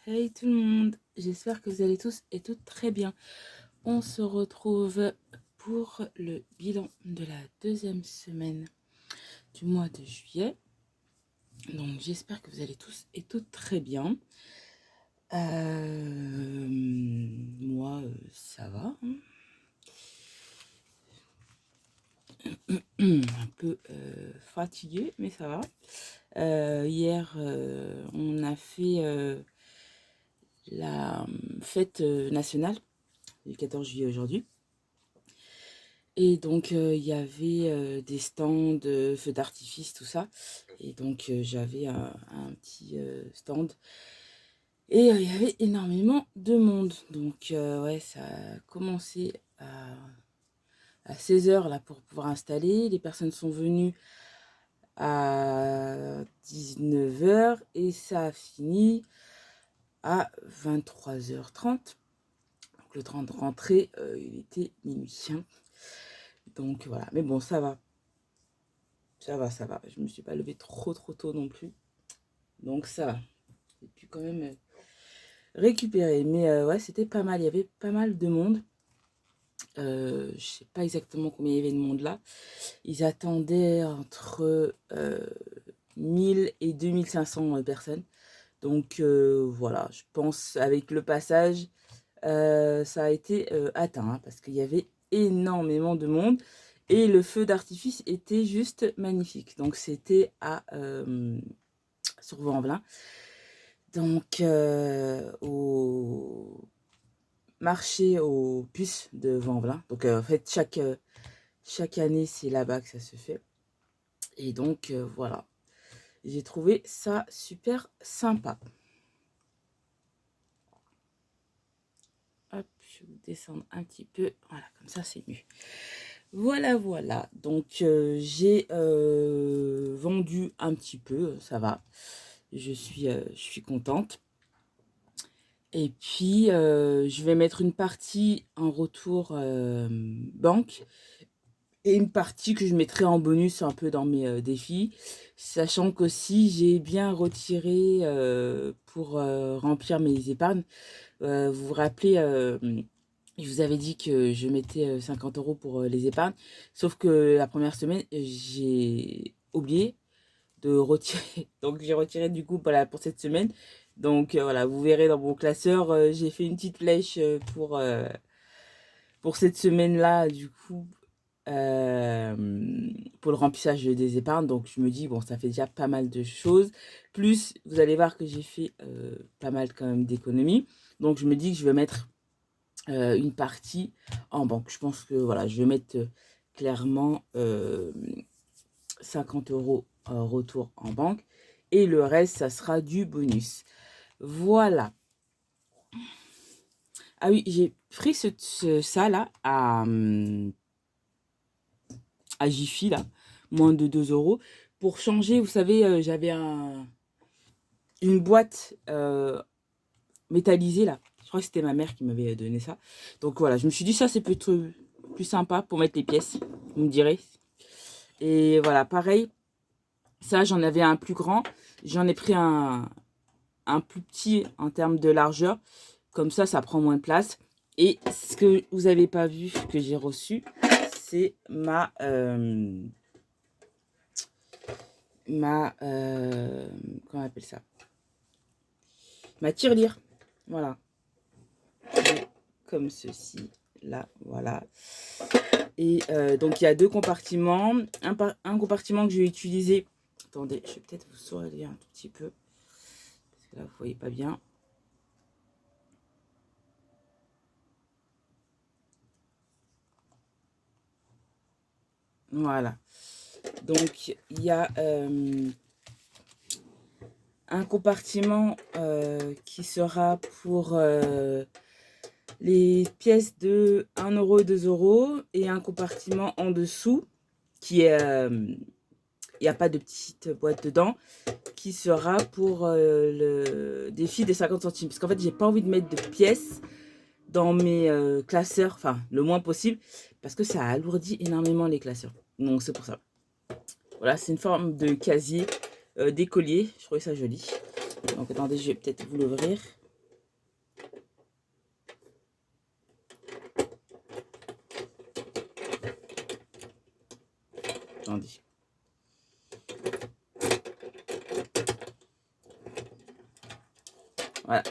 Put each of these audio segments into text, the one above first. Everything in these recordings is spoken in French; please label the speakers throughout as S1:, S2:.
S1: Hey tout le monde, j'espère que vous allez tous et toutes très bien. On se retrouve pour le bilan de la deuxième semaine du mois de juillet. Donc j'espère que vous allez tous et toutes très bien. Moi, ça va. Un peu fatiguée, mais ça va. Hier, on a fait la fête nationale du 14 juillet aujourd'hui. Et donc, il y avait des stands, feux d'artifice, tout ça. Et donc, j'avais un petit stand. Et il y avait énormément de monde. Donc, ouais, ça a commencé à 16 h là pour pouvoir installer. Les personnes sont venues à 19 h et ça a fini à 23 h 30. Donc, le train de rentrée, il était minuit. Donc, voilà. Mais bon, ça va. Ça va, ça va. Je me suis pas levée trop tôt non plus. Donc ça va. J'ai pu quand même récupérer. Mais ouais, c'était pas mal. Il y avait pas mal de monde. Je sais pas exactement combien il y avait de monde là. Ils attendaient entre 1000 et 2500 personnes. Donc voilà, je pense avec le passage, ça a été atteint. Parce qu'il y avait énormément de monde. Et le feu d'artifice était juste magnifique. Donc c'était sur Vaux-en-Velin. Donc au marché aux puces de Vaux-en-Velin. Donc en fait chaque année c'est là-bas que ça se fait. Et donc voilà. J'ai trouvé ça super sympa. Hop, je vais descendre un petit peu. Voilà, comme ça c'est mieux. Voilà. Donc j'ai vendu un petit peu, ça va. Je suis contente. Et puis, je vais mettre une partie en retour banque et une partie que je mettrai en bonus un peu dans mes défis, sachant qu'aussi j'ai bien retiré pour remplir mes épargnes. Vous vous rappelez, je vous avais dit que je mettais 50 € pour les épargnes, sauf que la première semaine, j'ai oublié de retirer. Donc j'ai retiré du coup voilà, pour cette semaine. Donc voilà, vous verrez dans mon classeur, j'ai fait une petite flèche pour cette semaine-là, du coup, pour le remplissage des épargnes. Donc je me dis, bon, ça fait déjà pas mal de choses. Plus, vous allez voir que j'ai fait pas mal quand même d'économies. Donc je me dis que je vais mettre une partie en banque. Je pense que voilà, je vais mettre clairement 50 € retour en banque. Et le reste, ça sera du bonus. Voilà. Ah oui, j'ai pris ça là à Jiffy, là, moins de 2 €. Pour changer, vous savez, j'avais une boîte métallisée là. Je crois que c'était ma mère qui m'avait donné ça. Donc voilà, je me suis dit ça c'est plutôt plus sympa pour mettre les pièces, vous me direz. Et voilà, pareil, ça j'en avais un plus grand. J'en ai pris un plus petit en termes de largeur. Comme ça prend moins de place. Et ce que vous n'avez pas vu que j'ai reçu, c'est comment on appelle ça, ma tirelire. Voilà. Comme ceci, là, voilà. Et donc, il y a deux compartiments. Un compartiment que je vais utiliser. Attendez, je vais peut-être vous sourire un tout petit peu. Parce que là, vous ne voyez pas bien. Voilà. Donc, il y a un compartiment qui sera pour les pièces de 1 € et 2 € et un compartiment en dessous qui est il n'y a pas de petite boîte dedans, qui sera pour le défi des 50 centimes. Parce qu'en fait, j'ai pas envie de mettre de pièces dans mes classeurs, enfin, le moins possible, parce que ça alourdit énormément les classeurs. Donc, c'est pour ça. Voilà, c'est une forme de casier d'écolier. Je trouvais ça joli. Donc, attendez, je vais peut-être vous l'ouvrir. Voilà.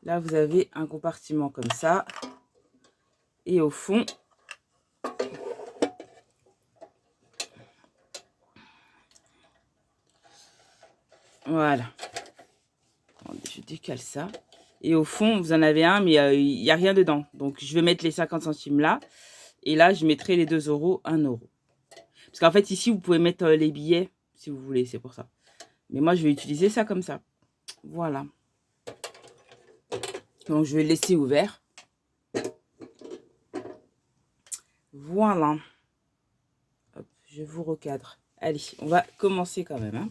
S1: Là, vous avez un compartiment comme ça. Et au fond, voilà. Attendez, je décale ça. Et au fond, vous en avez un, mais il n'y a rien dedans. Donc, je vais mettre les 50 centimes là. Et là, je mettrai les 2 €, 1 €. Parce qu'en fait, ici, vous pouvez mettre les billets si vous voulez. C'est pour ça. Mais moi, je vais utiliser ça comme ça. Voilà. Donc, je vais le laisser ouvert. Voilà. Hop, je vous recadre. Allez, on va commencer quand même. Hein.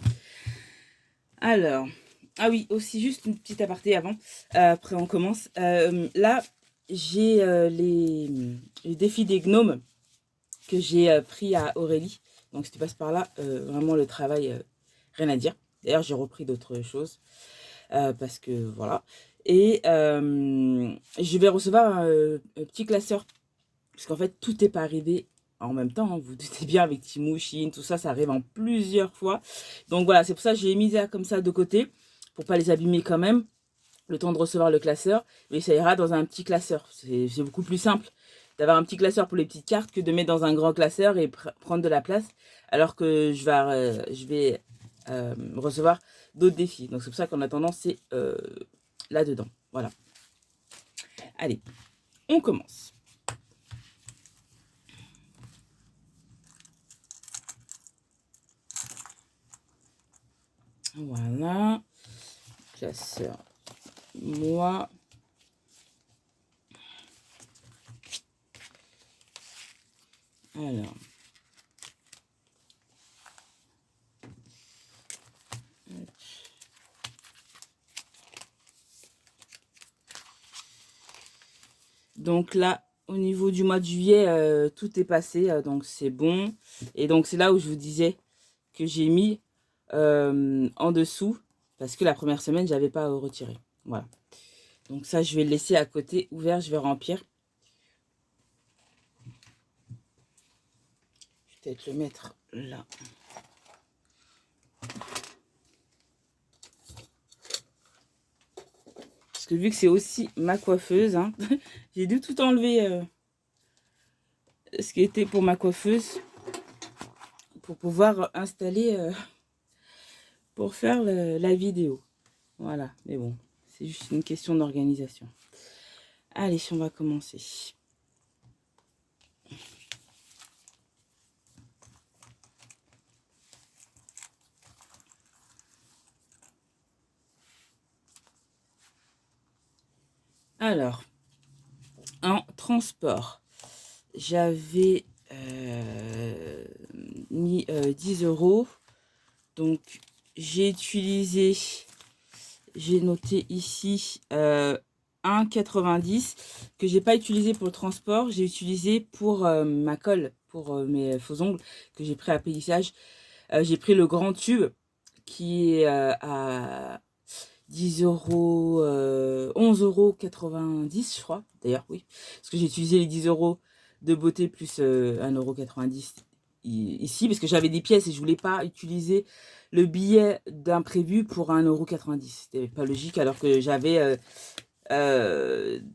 S1: Alors, ah oui, aussi juste une petite aparté avant. Après, on commence. Là, j'ai les défis des gnomes que j'ai pris à Aurélie. Donc, si tu passes par là, vraiment le travail, rien à dire. D'ailleurs, j'ai repris d'autres choses. Parce que voilà. Et je vais recevoir un petit classeur. Parce qu'en fait, tout n'est pas arrivé en même temps. Hein. Vous vous doutez bien avec Temu, Shein, tout ça, ça arrive en plusieurs fois. Donc voilà, c'est pour ça que j'ai mis ça comme ça de côté. Pour pas les abîmer quand même. Le temps de recevoir le classeur. Mais ça ira dans un petit classeur. C'est beaucoup plus simple d'avoir un petit classeur pour les petites cartes que de mettre dans un grand classeur et prendre de la place. Alors que je vais recevoir d'autres défis. Donc c'est pour ça qu'en attendant, c'est là-dedans. Voilà. Allez, on commence. Voilà. Classeur. Moi. Alors. Donc là, au niveau du mois de juillet, tout est passé, donc c'est bon. Et donc c'est là où je vous disais que j'ai mis en dessous, parce que la première semaine, j'avais pas à retirer. Voilà. Donc ça, je vais le laisser à côté ouvert, je vais remplir. Je vais peut-être le mettre là. Parce que vu que c'est aussi ma coiffeuse, hein, j'ai dû tout enlever ce qui était pour ma coiffeuse pour pouvoir installer pour faire la vidéo. Voilà, mais bon, c'est juste une question d'organisation. Allez, on va commencer. Alors, en transport, j'avais mis 10 €. Donc, j'ai utilisé, j'ai noté ici 1,90 que j'ai pas utilisé pour le transport. J'ai utilisé pour ma colle, pour mes faux ongles que j'ai pris à Pélissage. J'ai pris le grand tube qui est à 10 €, 11,90 €, je crois. D'ailleurs, oui. Parce que j'ai utilisé les 10 € de beauté plus 1,90 € ici. Parce que j'avais des pièces et je voulais pas utiliser le billet d'imprévu pour 1,90 €. C'était pas logique alors que j'avais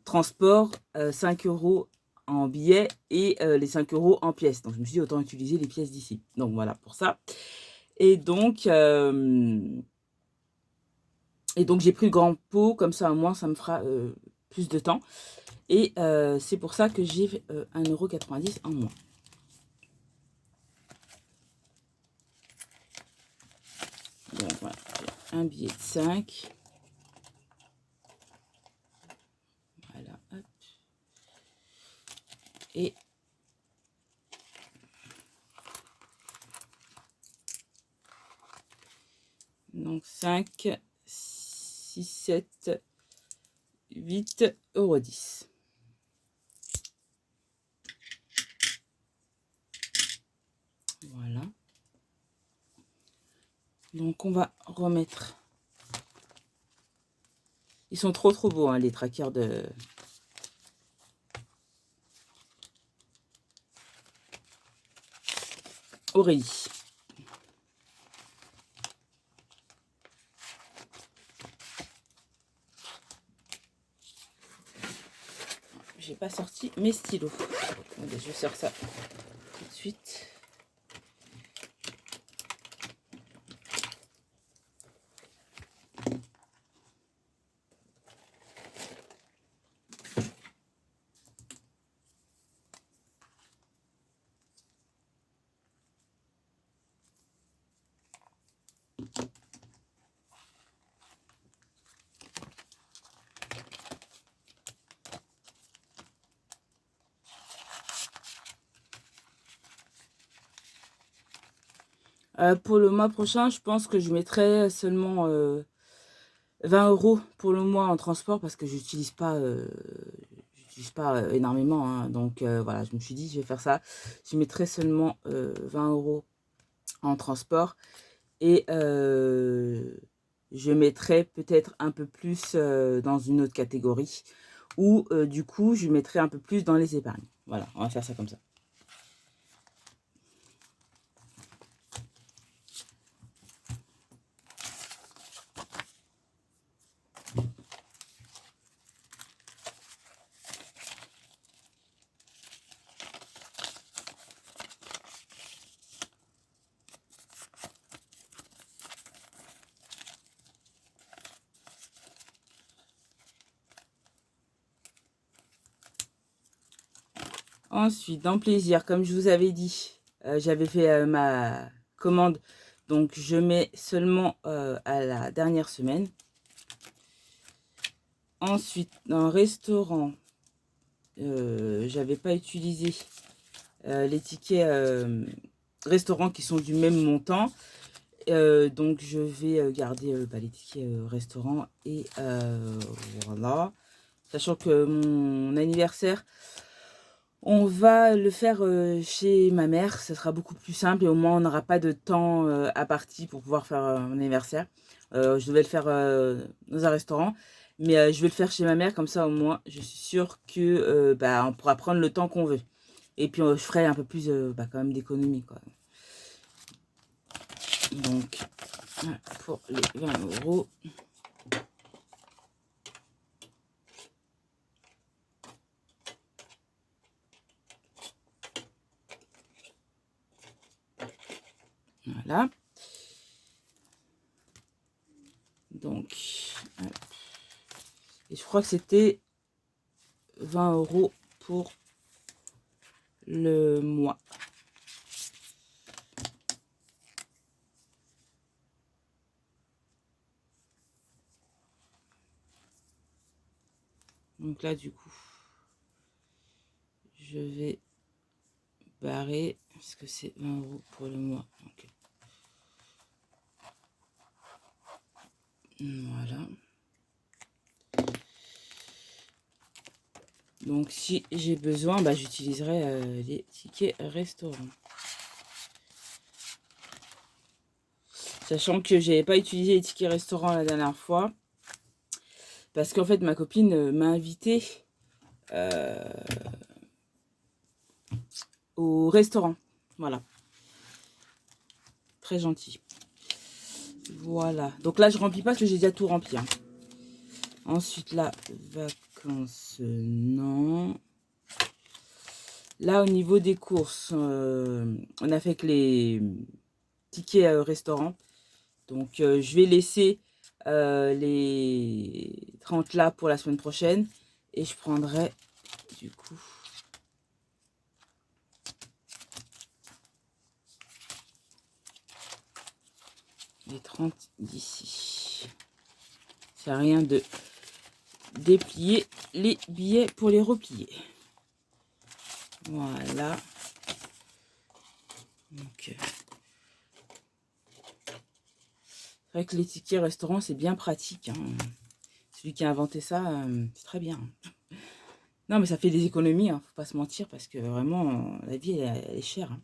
S1: transport 5 € en billets et les 5 € en pièces. Donc je me suis dit autant utiliser les pièces d'ici. Donc voilà pour ça. Et donc j'ai pris le grand pot, comme ça au moins ça me fera plus de temps. Et c'est pour ça que j'ai 1,90 € en moins. Donc voilà, un billet de 5. Voilà, hop. Et donc 5, 6, 7, 8 € 10. Voilà. Donc on va remettre. Ils sont trop beaux, hein, les trackers de Aurélie. j'ai pas sorti mes stylos. Attendez, je sors ça tout de suite. Pour le mois prochain, je pense que je mettrai seulement 20 € pour le mois en transport parce que j'utilise pas énormément. Hein. Donc voilà, je me suis dit, je vais faire ça. Je mettrai seulement 20 € en transport et je mettrai peut-être un peu plus dans une autre catégorie ou du coup, je mettrai un peu plus dans les épargnes. Voilà, on va faire ça comme ça. Ensuite, dans plaisir, comme je vous avais dit, j'avais fait ma commande. Donc, je mets seulement à la dernière semaine. Ensuite, dans restaurant, j'avais pas utilisé les tickets restaurant qui sont du même montant. Donc, je vais garder les tickets restaurant. Et voilà. Sachant que mon anniversaire, on va le faire chez ma mère. Ça sera beaucoup plus simple et au moins on n'aura pas de temps à partie pour pouvoir faire mon anniversaire. Je devais le faire dans un restaurant. Mais je vais le faire chez ma mère. Comme ça au moins je suis sûre que on pourra prendre le temps qu'on veut. Et puis je ferai un peu plus quand même d'économie, quoi. Donc pour les 20 €. Voilà. Donc, et je crois que c'était 20 € pour le mois. Donc là, du coup, je vais barrer parce que c'est 20 € pour le mois. Donc, voilà. Donc, si j'ai besoin, j'utiliserai les tickets restaurant. Sachant que j'avais pas utilisé les tickets restaurant la dernière fois. Parce qu'en fait, ma copine m'a invité au restaurant. Voilà. Très gentil. Voilà. Donc là, je remplis pas parce que j'ai déjà tout rempli. Hein. Ensuite, là, vacances, non. Là, au niveau des courses, on a fait que les tickets restaurant. Donc, je vais laisser les 30 là pour la semaine prochaine. Et je prendrai, du coup, les 30 d'ici. C'est rien de déplier les billets pour les replier. Voilà. Donc, c'est vrai que les tickets restaurant, c'est bien pratique. Hein. Celui qui a inventé ça, c'est très bien. Non, mais ça fait des économies, hein, faut pas se mentir, parce que vraiment, la vie, elle est chère. Hein.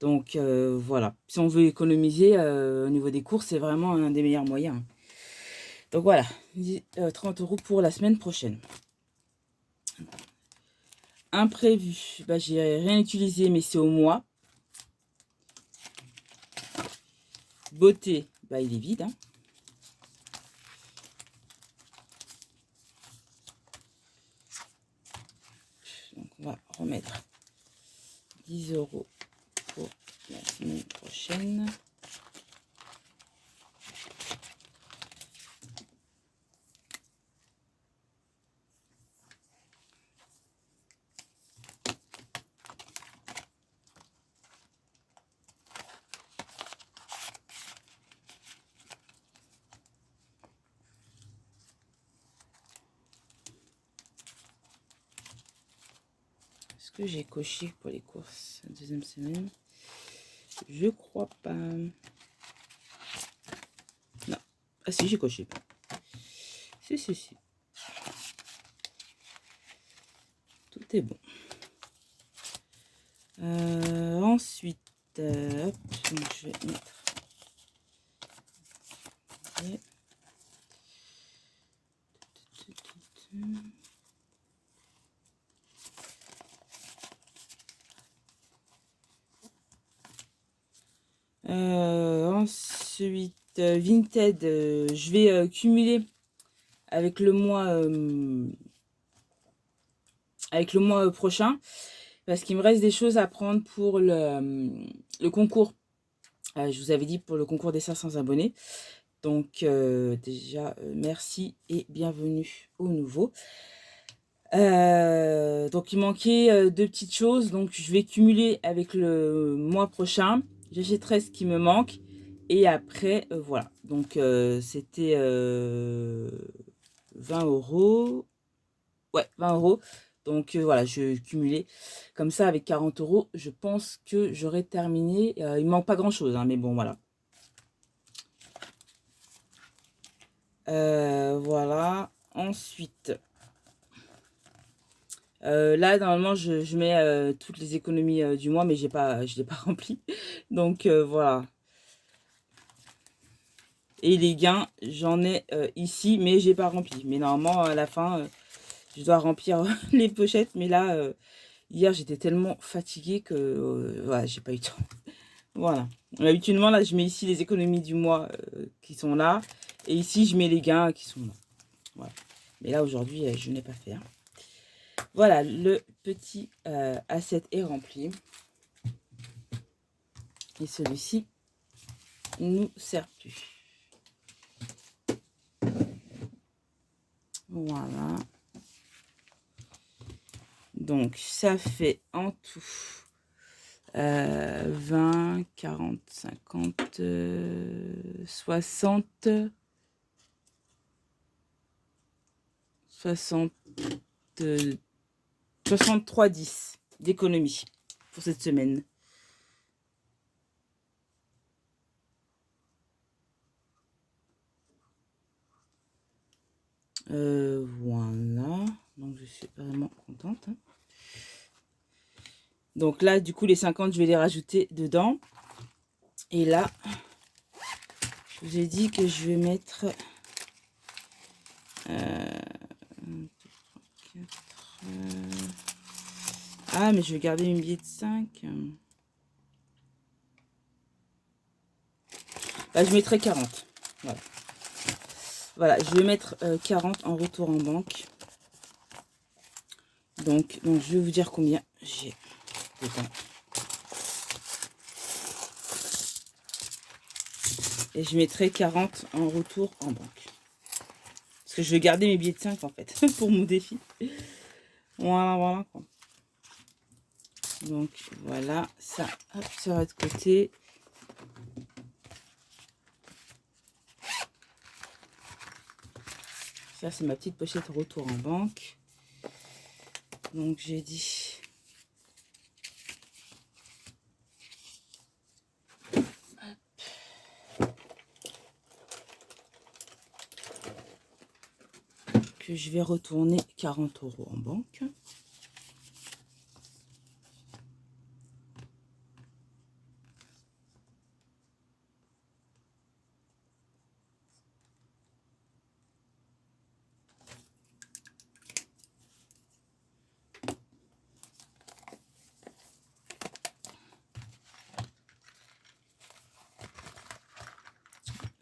S1: Donc, voilà. Si on veut économiser au niveau des courses, c'est vraiment un des meilleurs moyens. Hein. Donc, voilà. 30 € pour la semaine prochaine. Imprévu. J'ai rien utilisé, mais c'est au mois. Beauté. Il est vide. Hein. mettre 10 € pour la semaine prochaine. Est-ce que j'ai coché pour les courses la deuxième semaine? Je crois pas. Non. Ah si, j'ai coché. Si. Tout est bon. Ensuite, hop, donc je vais mettre... Okay. Ensuite, Vinted, je vais cumuler avec le mois prochain parce qu'il me reste des choses à prendre pour le concours. Je vous avais dit pour le concours des 500 abonnés. Donc déjà, merci et bienvenue au nouveau. Donc il manquait 2 petites choses, donc je vais cumuler avec le mois prochain. J'achèterai ce qui me manque et après voilà. Donc c'était 20 €. Ouais, 20 €. Donc voilà, je cumulais comme ça avec 40 €. Je pense que j'aurai terminé. Il manque pas grand chose, hein, mais bon voilà. Voilà. Ensuite. Là, normalement, je mets toutes les économies du mois, mais je l'ai pas rempli. Donc, voilà. Et les gains, j'en ai ici, mais j'ai pas rempli. Mais normalement, à la fin, je dois remplir les pochettes. Mais là, hier, j'étais tellement fatiguée que voilà, j'ai pas eu le temps. Voilà. Habituellement, là, je mets ici les économies du mois qui sont là. Et ici, je mets les gains qui sont là. Voilà. Mais là, aujourd'hui, je n'ai pas fait. Hein. Voilà, le petit asset est rempli. Et celui-ci nous sert plus. Voilà. Donc, ça fait en tout 20, 40, 50, 60, 63,10 d'économie pour cette semaine. Voilà. Donc, je suis vraiment contente. Hein. Donc là, du coup, les 50, je vais les rajouter dedans. Et là, je vous ai dit que je vais mettre... 4, Ah, mais je vais garder une billet de 5. Bah, je mettrai 40. Voilà. Voilà, je vais mettre 40 en retour en banque. Donc, je vais vous dire combien j'ai dedans. Et je mettrai 40 en retour en banque. Parce que je vais garder mes billets de 5 en fait, pour mon défi. Voilà, quoi. Donc, voilà, ça, hop, ça va de côté. Ça, c'est ma petite pochette retour en banque. Donc, j'ai dit... que je vais retourner 40 € en banque.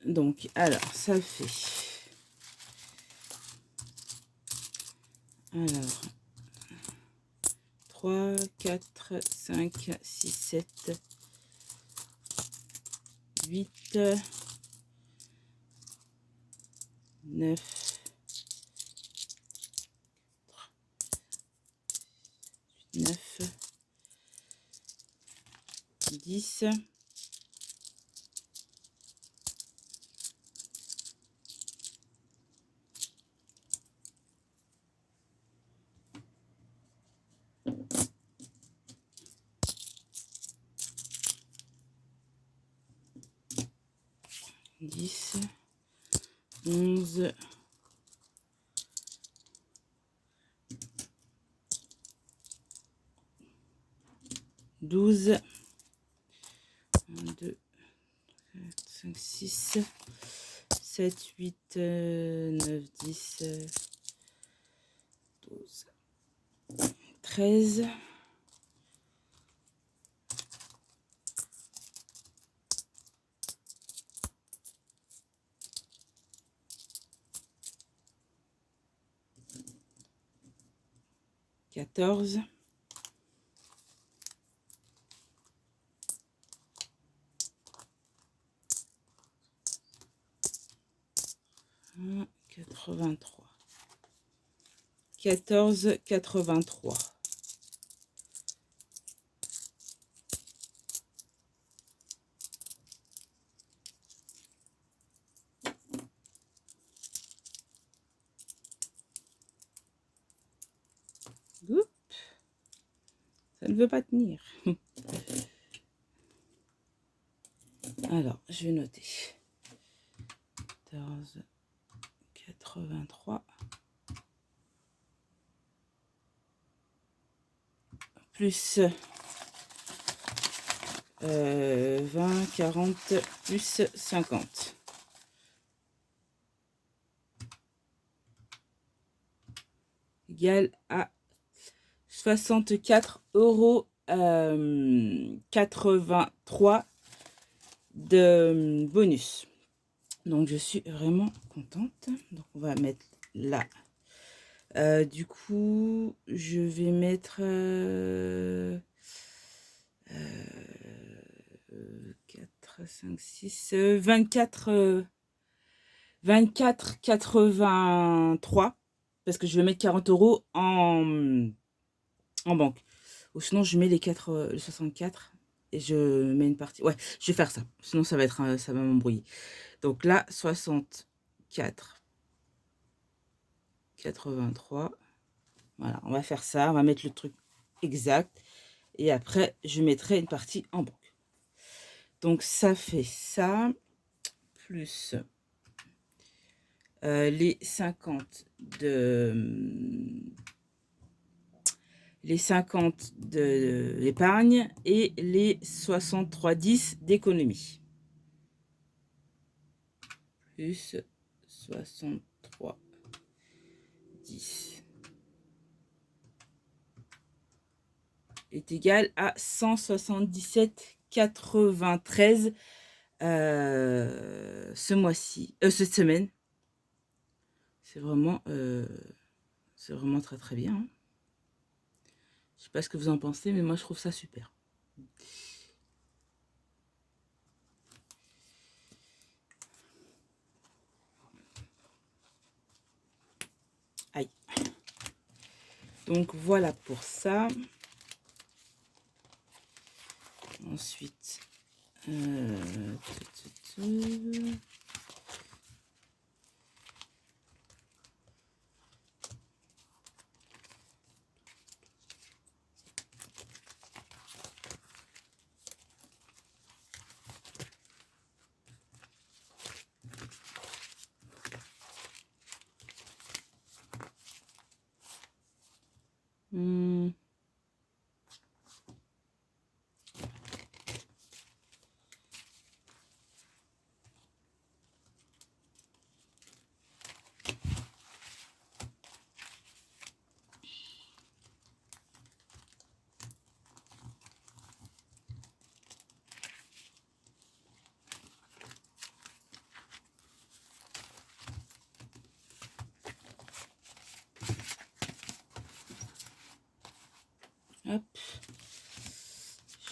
S1: Donc, alors, ça fait... Alors, 3, 4, 5, 6, 7, 8, 9, 9, 10, 10, 11, 12, 1, 2, 4, 5, 6, 7, 8, 9, 10, 12, 13, 14, 83, 14, 83. Oups, ça ne veut pas tenir. Alors, je vais noter. 14, 83. Plus 20, 40, plus 50. Égal à 64,83 € de bonus. Donc, je suis vraiment contente. Donc, on va mettre là. Du coup, je vais mettre 4, 5, 6, 24, 24,83 parce que je vais mettre 40 € en banque. Ou sinon, je mets les 64 et je mets une partie. Ouais, je vais faire ça. Sinon, ça va être, ça va m'embrouiller. Donc là, 64,83. Voilà, on va faire ça. On va mettre le truc exact. Et après, je mettrai une partie en banque. Donc, ça fait ça. Plus les 50 de l'épargne et les 63,10 d'économie. Plus 63,10 est égal à 177,93 ce mois-ci, cette semaine. C'est vraiment très très bien. Hein. Je sais pas ce que vous en pensez, mais moi je trouve ça super. Aïe. Donc voilà pour ça. Ensuite,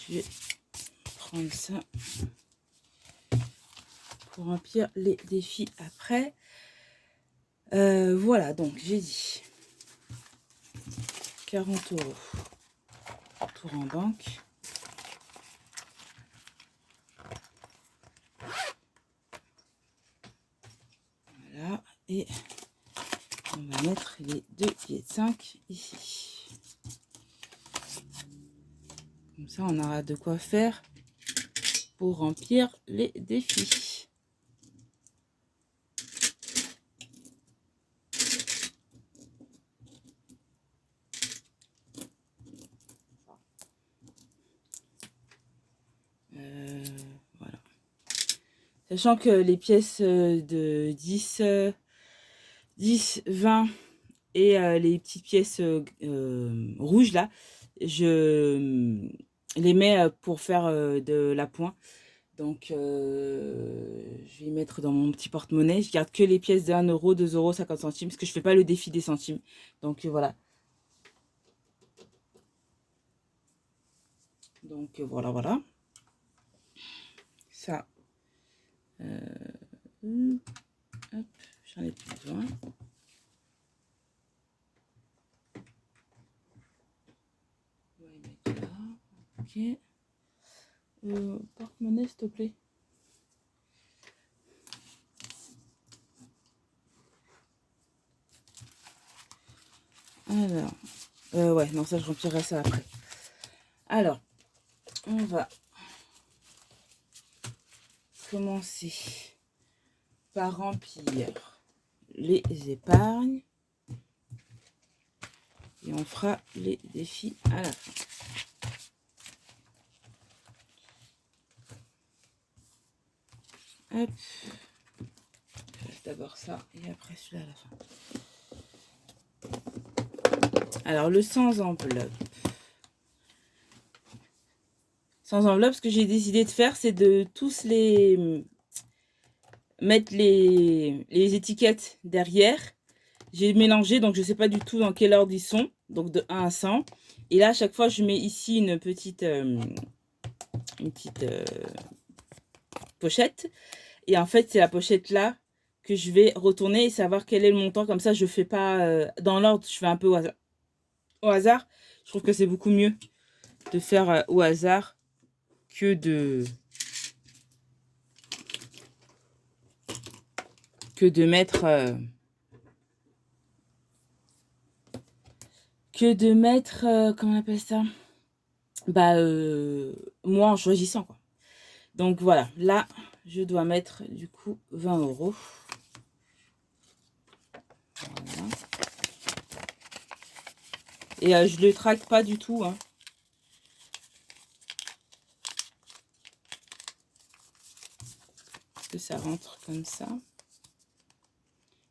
S1: je vais prendre ça pour remplir les défis après. Voilà, donc j'ai dit 40 € tour en banque. Voilà, et on va mettre les 2 billets de 5 ici. Comme ça, on aura de quoi faire pour remplir les défis. Voilà. Sachant que les pièces de 10, 20 et les petites pièces rouges là, je les mets pour faire de la pointe. Donc je vais y mettre dans mon petit porte-monnaie. Je garde que les pièces de 1 €, 2 €, 50 centimes, parce que je fais pas le défi des centimes. Donc voilà. Donc voilà. Ça. Hop, j'en ai plus besoin. On va les mettre là. Ok. Porte-monnaie, s'il te plaît. Alors, ouais, non, ça, je remplirai ça après. Alors, on va commencer par remplir les épargnes. Et on fera les défis à la fin. Hop. Je fais d'abord ça et après celui-là à la fin. Alors, le sans enveloppe. Sans enveloppe, ce que j'ai décidé de faire, c'est de tous les mettre les étiquettes derrière. J'ai mélangé, donc je ne sais pas du tout dans quel ordre ils sont. Donc de 1 à 100. Et là, à chaque fois, je mets ici une petite pochette. Et en fait, c'est la pochette là que je vais retourner et savoir quel est le montant. Comme ça, je ne fais pas dans l'ordre, je fais un peu au hasard. Je trouve que c'est beaucoup mieux de faire au hasard que de mettre comment on appelle ça, bah moi en choisissant quoi. Donc voilà, là je dois mettre du coup 20 €. Voilà. Et je le traque pas du tout hein. Parce que ça rentre comme ça.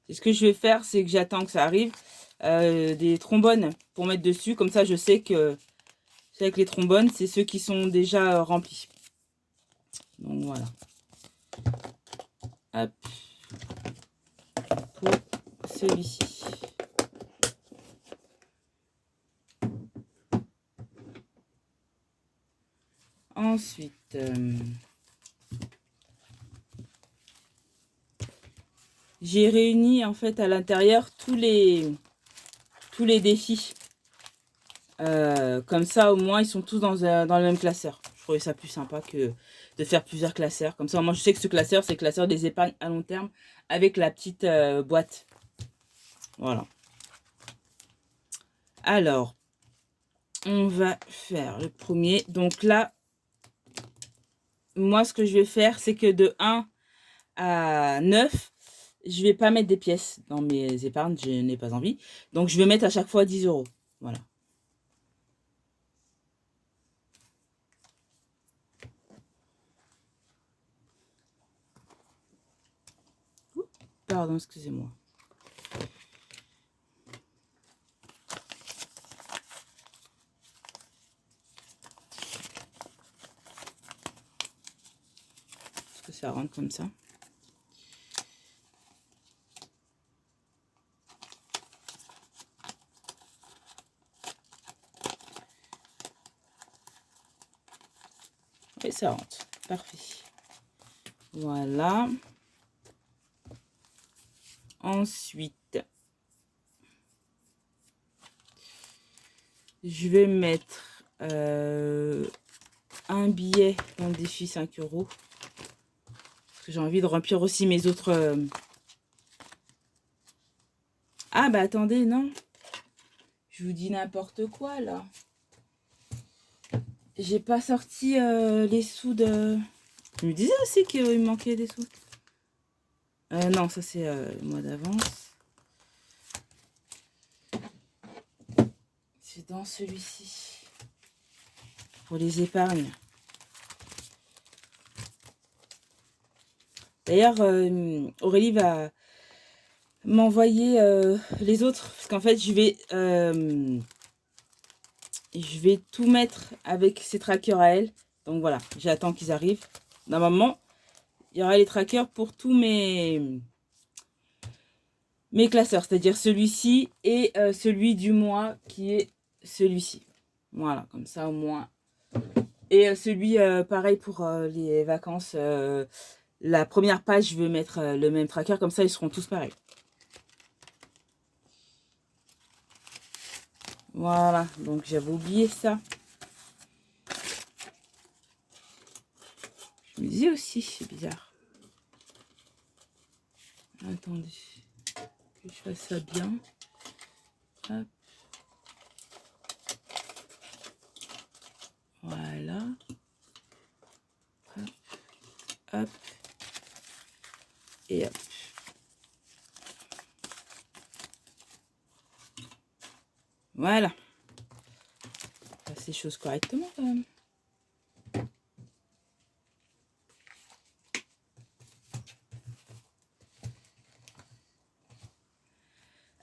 S1: Et ce que je vais faire, c'est que j'attends que ça arrive des trombones pour mettre dessus. Comme ça, je sais que avec les trombones, c'est ceux qui sont déjà remplis. Donc voilà. Hop. Pour celui-ci. Ensuite, j'ai réuni en fait à l'intérieur tous les défis. Comme ça, au moins, ils sont tous dans le même classeur. Je trouvais ça plus sympa que de faire plusieurs classeurs. Comme ça, moi, je sais que ce classeur, c'est le classeur des épargnes à long terme avec la petite boîte. Voilà. Alors, on va faire le premier. Donc là, moi, ce que je vais faire, c'est que de 1 à 9, je vais pas mettre des pièces dans mes épargnes. Je n'ai pas envie. Donc, je vais mettre à chaque fois 10 €. Voilà. Pardon, excusez-moi. Parce que ça rentre comme ça. Et ça rentre. Parfait. Voilà. Ensuite, je vais mettre un billet dans le défi 5 €. Parce que j'ai envie de remplir aussi mes autres... Ah, bah attendez, non. Je vous dis n'importe quoi, là. J'ai pas sorti les sous de... Je me disais aussi qu'il me manquait des sous. Non, ça c'est le mois d'avance. C'est dans celui-ci. Pour les épargnes. D'ailleurs, Aurélie va m'envoyer les autres. Parce qu'en fait, je vais tout mettre avec ses trackers à elle. Donc voilà, j'attends qu'ils arrivent. Normalement, il y aura les trackers pour tous mes classeurs. C'est-à-dire celui-ci et celui du mois qui est celui-ci. Voilà, comme ça au moins. Et celui, pareil pour les vacances. La première page, je vais mettre le même tracker. Comme ça, ils seront tous pareils. Voilà, donc j'avais oublié ça. Je me disais aussi, c'est bizarre. Attendez, que je fasse ça bien. Hop. Voilà. Hop. Hop. Et hop. Voilà. On passe les choses correctement quand même.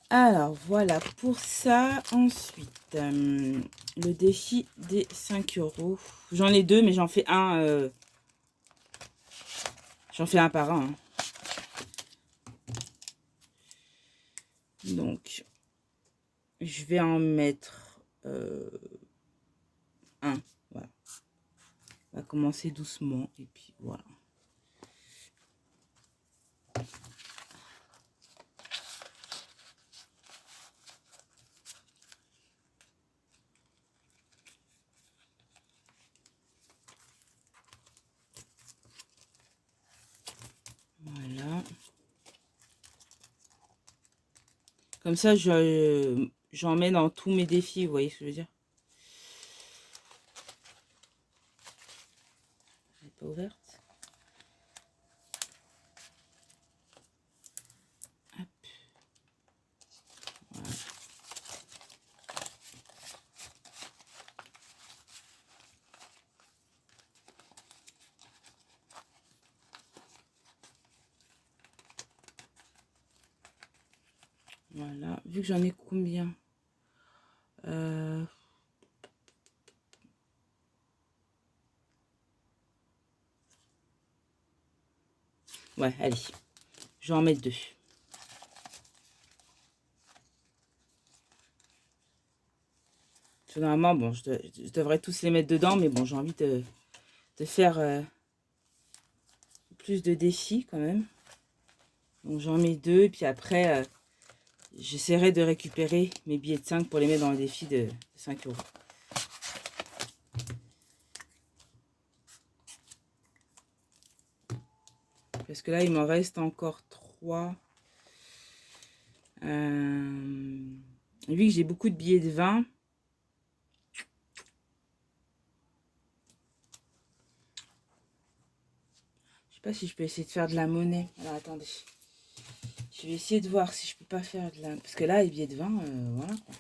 S1: Alors, voilà pour ça. Ensuite, le défi des 5 €. J'en ai deux, mais j'en fais un. J'en fais un par un. Hein. Donc, je vais en mettre un. Voilà. On va commencer doucement. Et puis, voilà. Voilà. Comme ça, j'en mets dans tous mes défis, vous voyez ce que je veux dire? Elle n'est pas ouverte. Hop. Voilà. Voilà. Vu que j'en ai combien? Ouais, allez. Je vais en mettre deux. Normalement, bon, je devrais tous les mettre dedans, mais bon, j'ai envie de faire plus de défis quand même. Donc j'en mets deux, et puis après, j'essaierai de récupérer mes billets de 5 pour les mettre dans le défi de 5 €. Parce que là, il m'en reste encore 3. Vu que j'ai beaucoup de billets de 20, je sais pas si je peux essayer de faire de la monnaie. Alors, attendez. Je vais essayer de voir si je peux pas faire de la... Parce que là, les billets de 20, voilà quoi.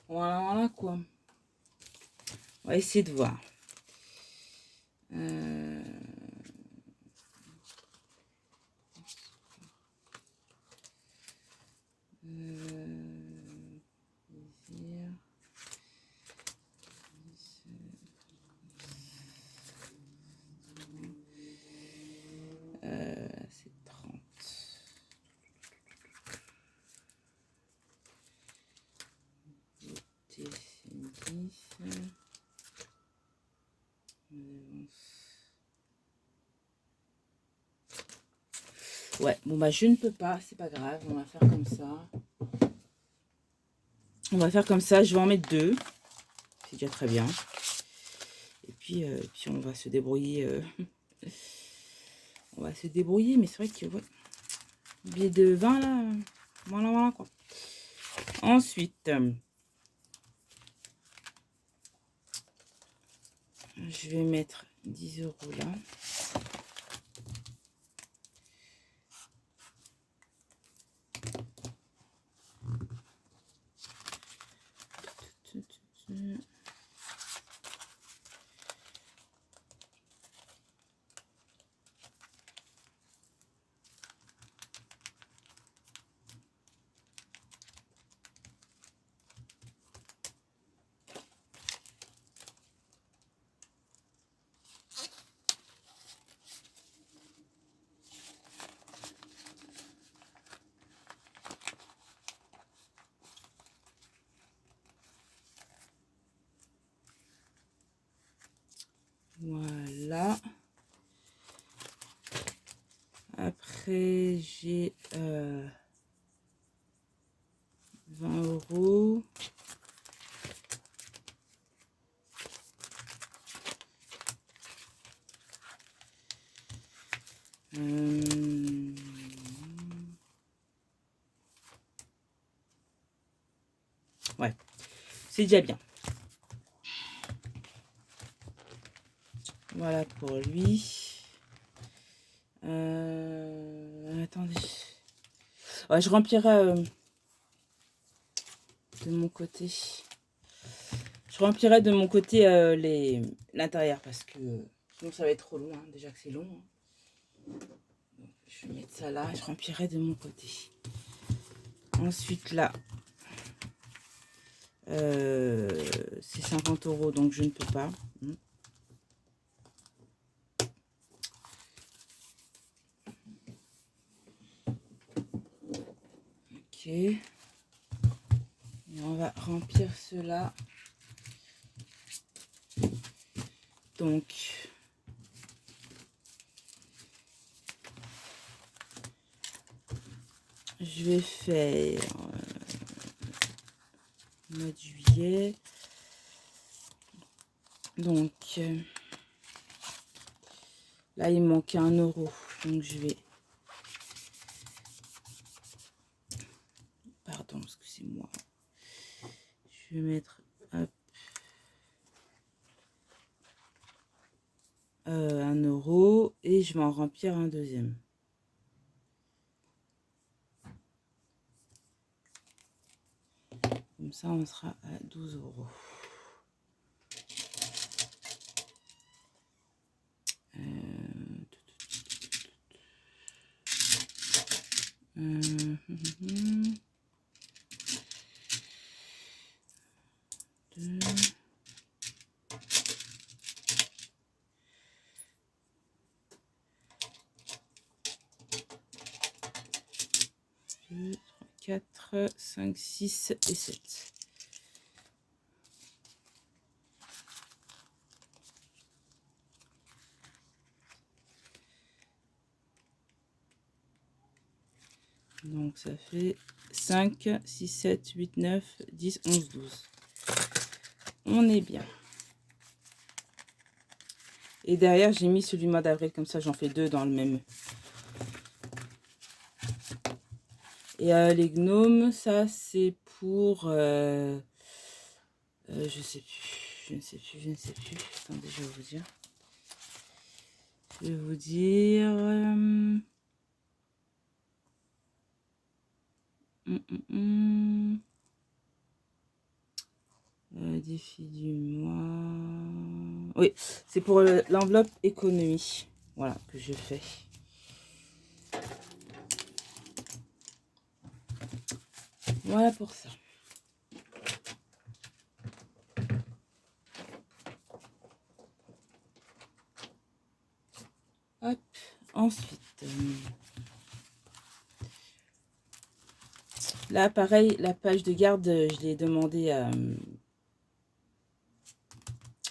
S1: Voilà quoi. On va essayer de voir. C'est 30. C'est 10. Ouais, bon bah je ne peux pas, c'est pas grave, on va faire comme ça. On va faire comme ça, je vais en mettre 2. C'est déjà très bien. Et puis on va se débrouiller. On va se débrouiller, mais c'est vrai que ouais, billet de 20 là, voilà quoi. Ensuite, je vais mettre 10 € là. Voilà. Après, j'ai 20 €. Ouais, c'est déjà bien. Voilà pour lui. Attendez. Ouais, je remplirai de mon côté. Je remplirai de mon côté l'intérieur parce que sinon ça va être trop long. Hein, déjà que c'est long. Hein. Donc, je vais mettre ça là. Je remplirai de mon côté. Ensuite là, c'est 50 € donc je ne peux pas. Ok. Et on va remplir cela. Donc, je vais faire mois de juillet. Donc, là, il manque 1 €. Donc, je vais... Pardon, excusez-moi. Je vais mettre... Hop, 1 € et je vais en remplir un deuxième. Comme ça, on sera à 12 €. Deux. 2, 3, 4, 5, 6 et 7. Donc ça fait 5, 6, 7, 8, 9, 10, 11, 12. On est bien. Et derrière, j'ai mis celui du mois d'avril, comme ça j'en fais 2 dans le même. Et les gnomes, ça c'est pour... je sais plus, je ne sais plus, je ne sais plus. Attendez, je vais vous dire. Je vais vous dire... défi du mois. Oui, c'est pour l'enveloppe économie. Voilà, que je fais. Voilà pour ça. Hop, ensuite. Là, pareil, la page de garde, je l'ai demandé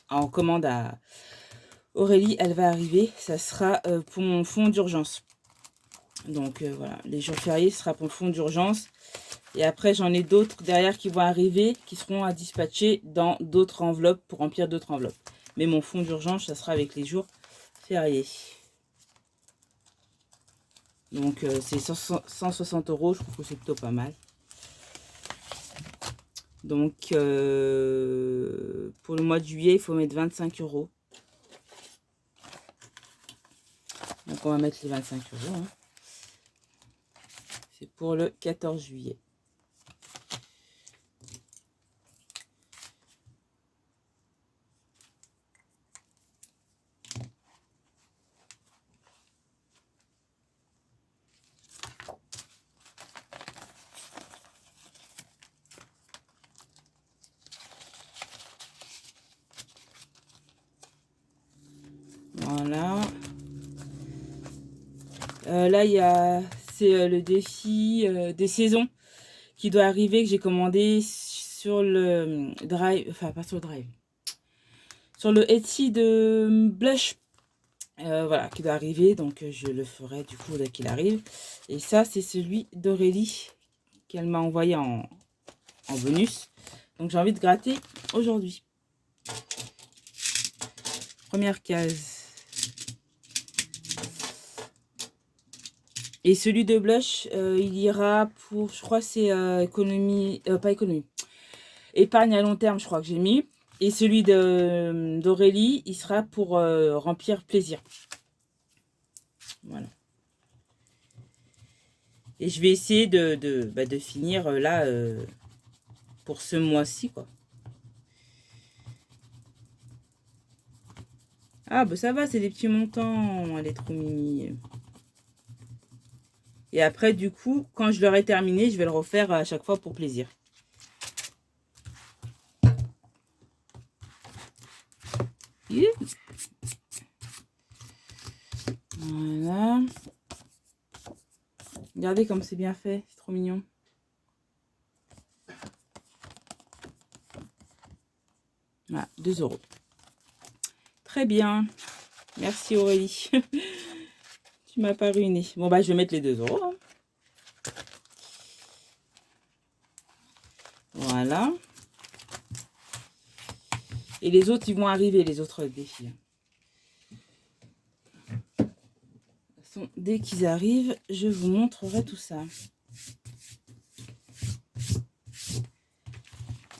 S1: en commande à Aurélie. Elle va arriver. Ça sera pour mon fonds d'urgence. Donc voilà, les jours fériés, ce sera pour le fonds d'urgence. Et après, j'en ai d'autres derrière qui vont arriver, qui seront à dispatcher dans d'autres enveloppes pour remplir d'autres enveloppes. Mais mon fonds d'urgence, ça sera avec les jours fériés. Donc c'est 160 €, je trouve que c'est plutôt pas mal. Donc pour le mois de juillet, il faut mettre 25 €. Donc on va mettre les 25 €. Hein. C'est pour le 14 juillet. Voilà. Là, il y a le défi des saisons qui doit arriver, que j'ai commandé sur le Drive, enfin pas sur le Drive, sur le Etsy de Blush. Voilà, qui doit arriver, donc je le ferai du coup dès qu'il arrive. Et ça, c'est celui d'Aurélie qu'elle m'a envoyé en bonus. Donc j'ai envie de gratter aujourd'hui. Première case. Et celui de Blush, il ira pour, je crois c'est économie, pas économie, épargne à long terme, je crois que j'ai mis. Et celui d'Aurélie, il sera pour remplir plaisir. Voilà. Et je vais essayer de finir là pour ce mois-ci, quoi. Ah, bah ça va, c'est des petits montants. Elle est trop mimi. Et après, du coup, quand je l'aurai terminé, je vais le refaire à chaque fois pour plaisir. Yeah. Voilà. Regardez comme c'est bien fait. C'est trop mignon. Voilà, 2 €. Très bien. Merci Aurélie. Tu m'as pas ruiné. Bon, bah, je vais mettre les 2 €. Hein. Voilà. Et les autres, ils vont arriver, les autres défis. Dès qu'ils arrivent, je vous montrerai tout ça.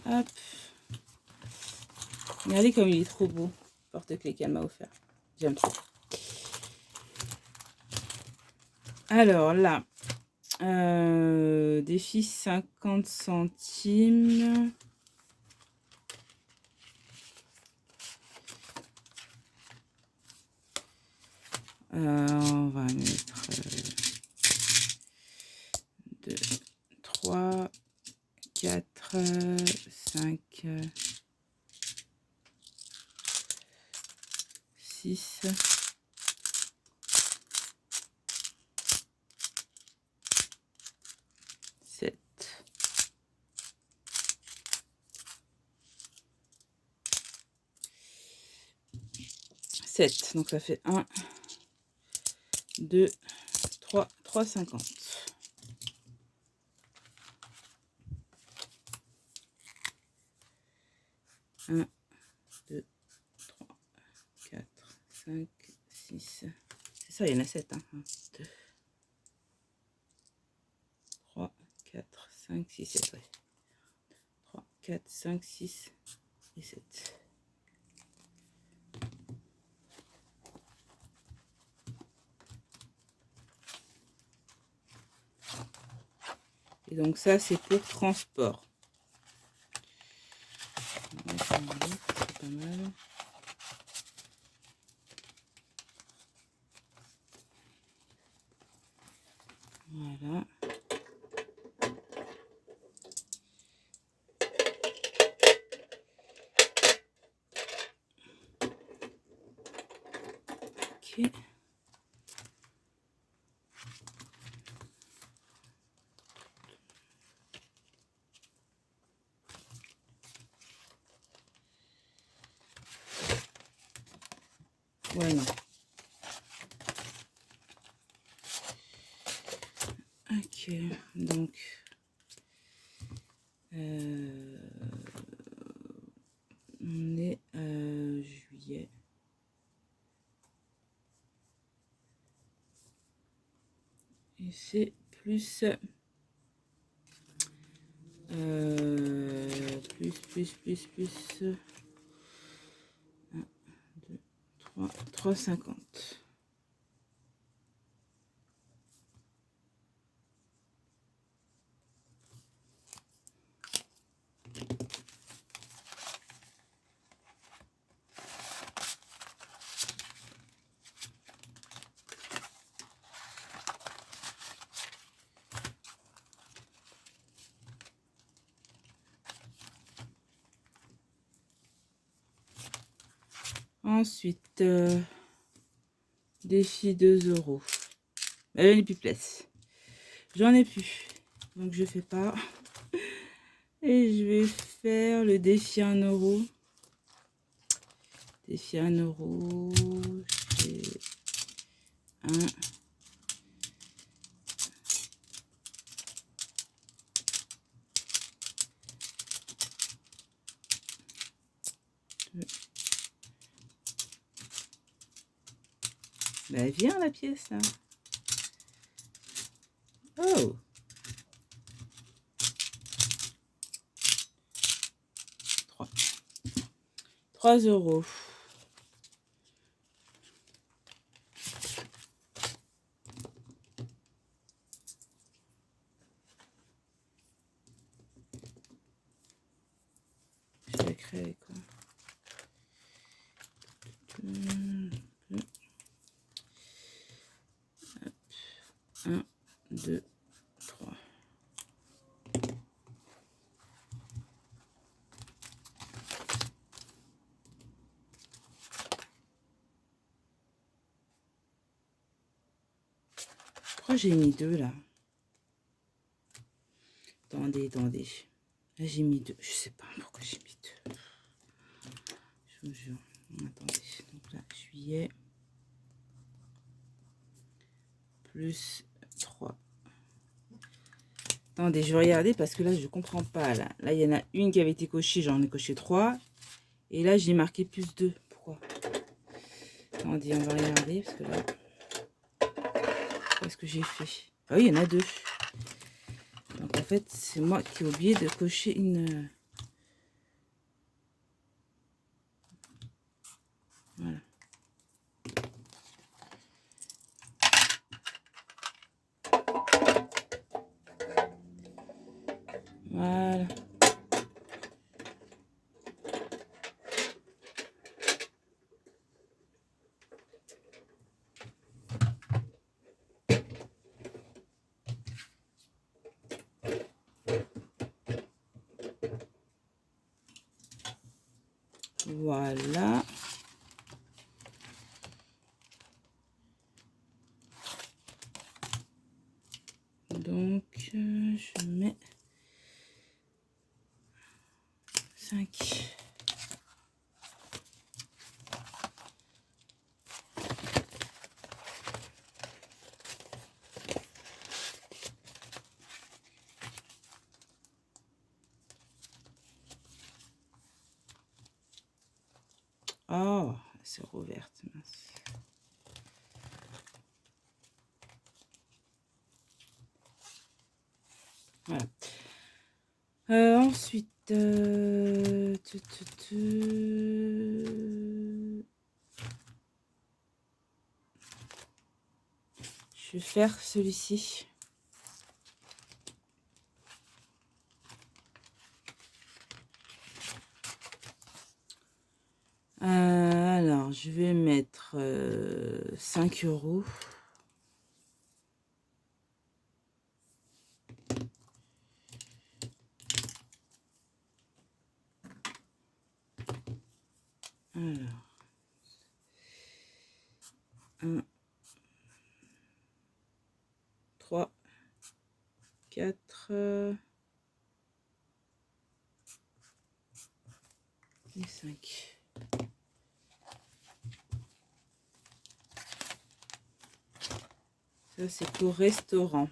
S1: Hop. Regardez comme il est trop beau. Porte-clés qu'elle m'a offert. J'aime ça. Alors là, défi 50 centimes. On va mettre 2, 3, 4, 5, 6, 7. 7. Donc ça fait 1, 2, 3, 3,50. 1, 2, 3, 4, 5, 6. C'est ça, il y en a 7. Hein. 1, 2, 3, 4, 5, 6, 7. Ouais. 3, 4, 5, 6 et 7. Et donc ça, c'est pour transport. C'est pas mal. Voilà. Ok. Ouais, non. Ok, donc on est juillet. Et c'est plus plus 1, 2, 3, 3,50. Ensuite, défi 2 euros. J'en ai plus place. J'en ai plus. Donc je fais pas. Et je vais faire le défi 1 euro. Défi 1 euro. Je fais 1. Bah viens la pièce là. Oh. 3. 3 euros. Je vais créer quoi. 1, 2, 3. Pourquoi j'ai mis 2 là? Attendez. Là j'ai mis 2. Je sais pas pourquoi j'ai mis 2. Je vous jure. Attendez. Donc là, juillet. Plus 3. Attendez, je vais regarder parce que là, je comprends pas. Là, il y en a une qui avait été cochée. J'en ai coché 3. Et là, j'ai marqué plus 2. Pourquoi? Attendez, on va regarder parce que là... Qu'est-ce que j'ai fait? Ah oui, il y en a 2. Donc en fait, c'est moi qui ai oublié de cocher une... Voilà. Voilà. Voilà. Donc, je mets 5. Oh, c'est rouverte, mince. Voilà. Ensuite, je vais faire celui-ci. Alors, je vais mettre 5 euros. Alors, 1, 3, 4 et 5. Ça, c'est pour restaurant.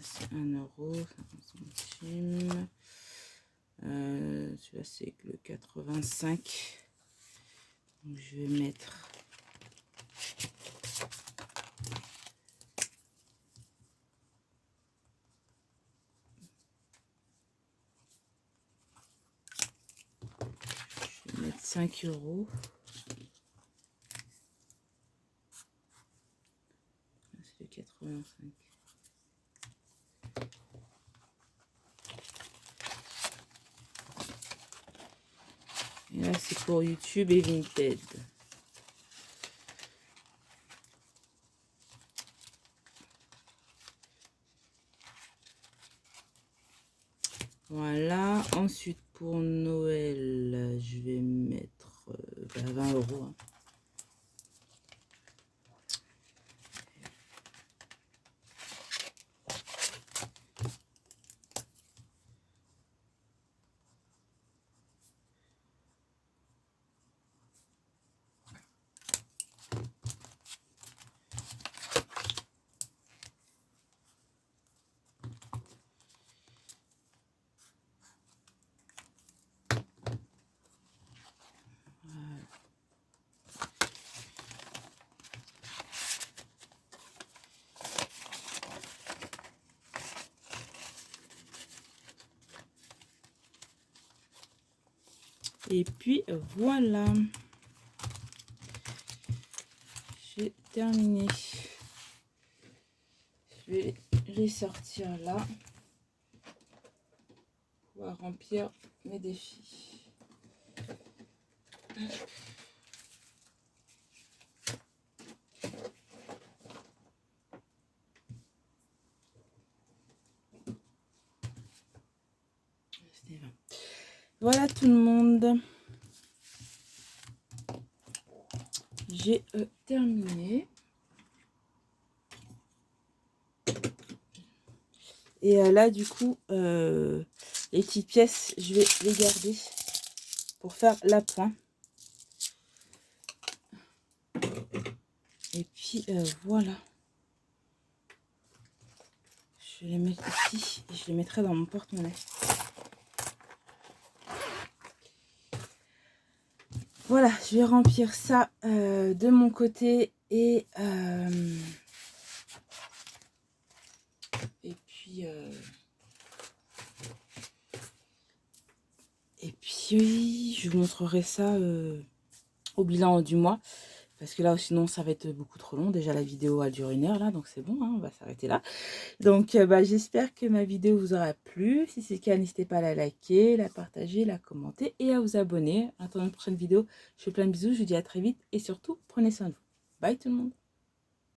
S1: c'est 1 € 50 centimes. Celui-là, c'est le 85. Donc, je vais mettre... Je vais mettre 5 €. C'est le 85. Et là, c'est pour YouTube et Vinted. Voilà. Ensuite, pour Noël, je vais mettre 20 €. Hein. Et puis voilà, j'ai terminé. Je vais les sortir là pour pouvoir remplir mes défis. Voilà tout le monde. J'ai terminé. Et là, du coup, les petites pièces, je vais les garder pour faire l'appoint. Et puis, voilà. Je vais les mettre ici et je les mettrai dans mon porte-monnaie. Voilà, je vais remplir ça de mon côté et puis je vous montrerai ça au bilan du mois. Parce que là, sinon, ça va être beaucoup trop long. Déjà, la vidéo a duré 1 heure, là. Donc, c'est bon, hein, on va s'arrêter là. Donc, j'espère que ma vidéo vous aura plu. Si c'est le cas, n'hésitez pas à la liker, la partager, la commenter et à vous abonner. En attendant une prochaine vidéo, je vous fais plein de bisous. Je vous dis à très vite. Et surtout, prenez soin de vous. Bye tout le monde.